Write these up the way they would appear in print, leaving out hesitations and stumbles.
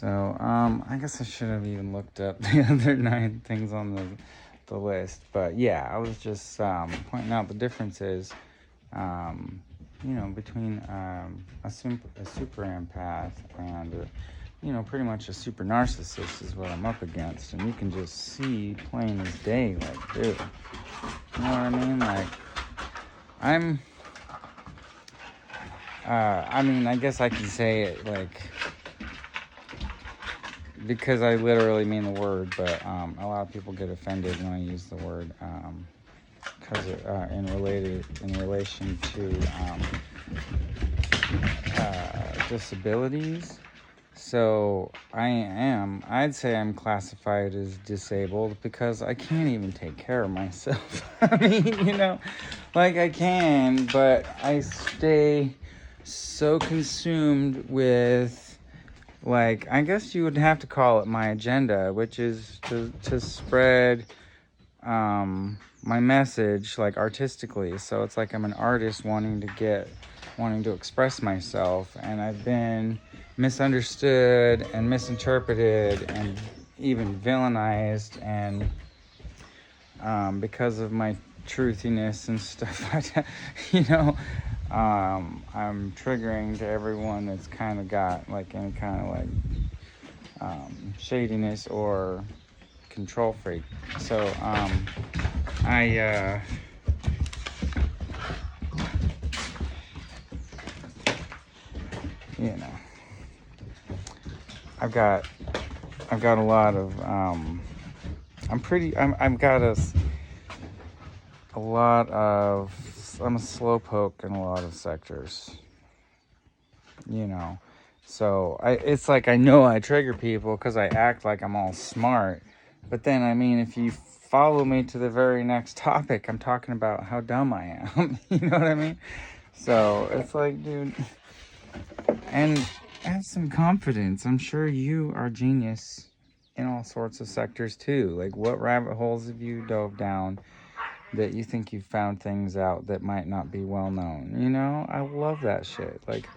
So, I guess I should have even looked up the other 9 things on the list. But yeah, I was just pointing out the differences, between a super empath and, pretty much a super narcissist is what I'm up against. And you can just see plain as day, like, dude, you know what I mean? Like, I guess I can say it, like, because I literally mean the word, but a lot of people get offended when I use the word, because in relation to disabilities. So I'd say I'm classified as disabled because I can't even take care of myself. I mean, like I can, but I stay so consumed with, like, I guess you would have to call it my agenda, which is to spread my message, like, artistically. So it's like I'm an artist wanting to express myself, and I've been misunderstood and misinterpreted and even villainized, and because of my truthiness and stuff like that, I'm triggering to everyone that's kind of got like any kind of like shadiness or control freak. So I I've got a lot of I've got a lot of, I'm a slowpoke in a lot of sectors, so it's like I know I trigger people because I act like I'm all smart, but then if you follow me to the very next topic, I'm talking about how dumb I am. You know what I mean? So it's like, dude, and have some confidence. I'm sure you are genius in all sorts of sectors too. Like, what rabbit holes have you dove down that you think you found things out that might not be well known? I love that shit. Like,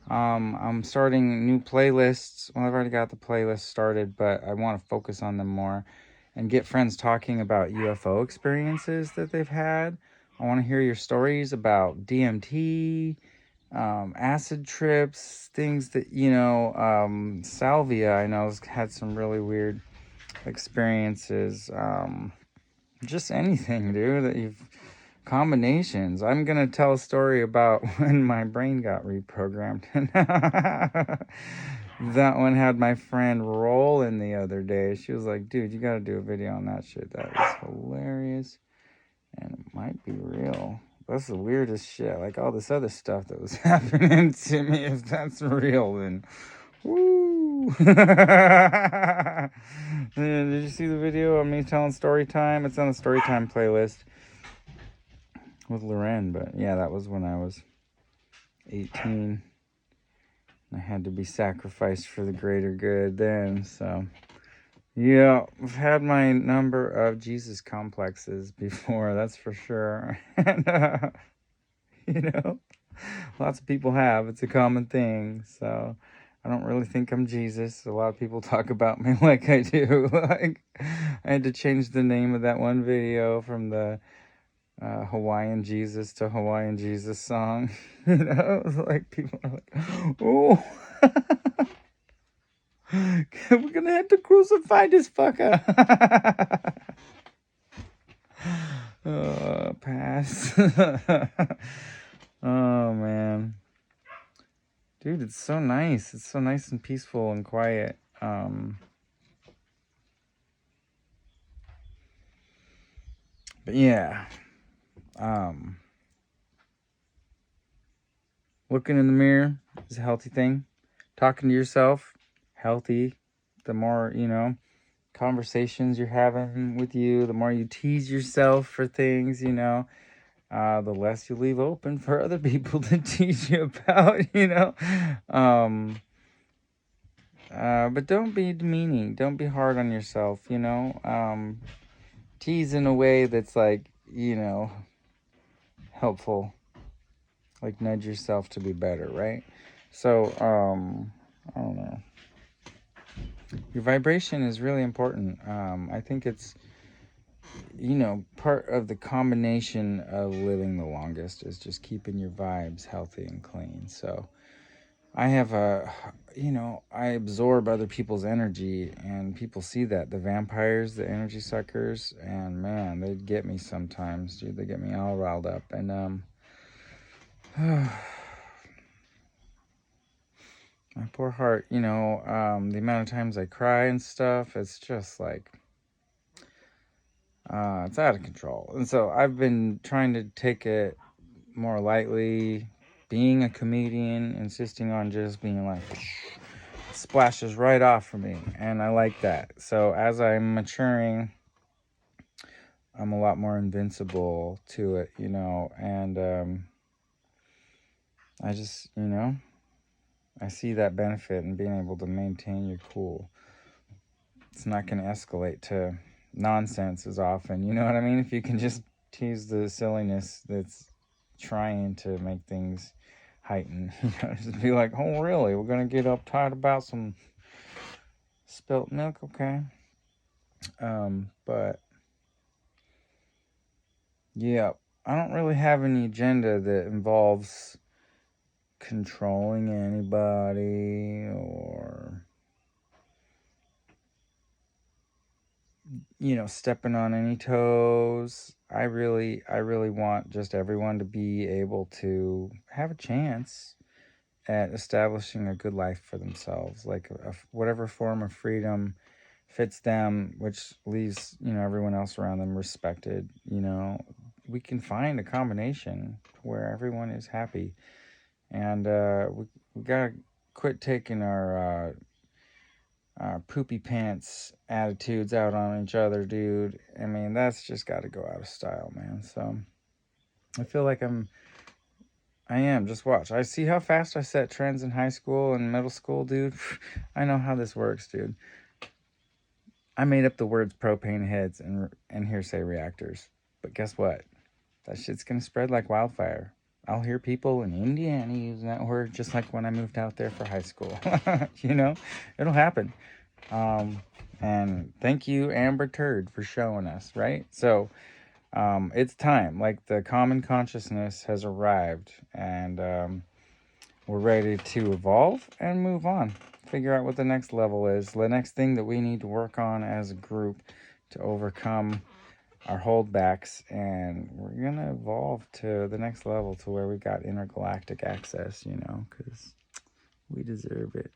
I'm starting new playlists. Well, I've already got the playlist started, but I want to focus on them more and get friends talking about UFO experiences that they've had. I want to hear your stories about DMT, acid trips, things that, Salvia, I know, has had some really weird experiences. Just anything, dude, that you've combinations. I'm gonna tell a story about when my brain got reprogrammed. That one had my friend rolling the other day. She was like, dude, you gotta do a video on that shit. That is hilarious, and it might be real. That's the weirdest shit. Like all this other stuff that was happening to me, if that's real, then woo. Did you see the video of me telling story time? It's on the story time playlist with Loren. But yeah, that was when I was 18. I had to be sacrificed for the greater good then. So yeah, I've had my number of Jesus complexes before, that's for sure. And lots of people have. It's a common thing. So I don't really think I'm Jesus. A lot of people talk about me like I do. Like, I had to change the name of that one video from the Hawaiian Jesus to Hawaiian Jesus song. It was like, people are like, oh, we're gonna have to crucify this fucker. Pass. Oh man, dude, it's so nice. It's so nice and peaceful and quiet. But yeah, looking in the mirror is a healthy thing. Talking to yourself, healthy. The more, conversations you're having with you, the more you tease yourself for things, the less you leave open for other people to tease you about, but don't be demeaning. Don't be hard on yourself, tease in a way that's like, helpful, like nudge yourself to be better, right? So, I don't know. Your vibration is really important. I think it's, part of the combination of living the longest is just keeping your vibes healthy and clean. So I have I absorb other people's energy, and people see that. The vampires, the energy suckers, and man, they get me sometimes, dude. They get me all riled up. And, my poor heart, the amount of times I cry and stuff, it's just like, it's out of control. And so I've been trying to take it more lightly, being a comedian, insisting on just being like, splashes right off for me. And I like that. So as I'm maturing, I'm a lot more invincible to it, and I just, I see that benefit in being able to maintain your cool. It's not going to escalate to nonsense as often. You know what I mean? If you can just tease the silliness that's trying to make things heighten, just be like, oh, really? We're going to get uptight about some spilt milk? Okay. But yeah, I don't really have any agenda that involves controlling anybody or stepping on any toes. I really want just everyone to be able to have a chance at establishing a good life for themselves, like whatever form of freedom fits them, which leaves everyone else around them respected. We can find a combination where everyone is happy, and we gotta quit taking our poopy pants attitudes out on each other, dude. I mean, that's just got to go out of style, man. So I feel like I am. Just watch. I see how fast I set trends in high school and middle school, dude. I know how this works, dude. I made up the words propane heads and hearsay reactors. But guess what? That shit's gonna spread like wildfire. I'll hear people in Indiana using that word just like when I moved out there for high school. It'll happen. And thank you, Amber Turd, for showing us, right? So, it's time. Like, the common consciousness has arrived, and we're ready to evolve and move on. Figure out what the next level is, the next thing that we need to work on as a group to overcome our holdbacks, and we're gonna evolve to the next level to where we got intergalactic access, because we deserve it.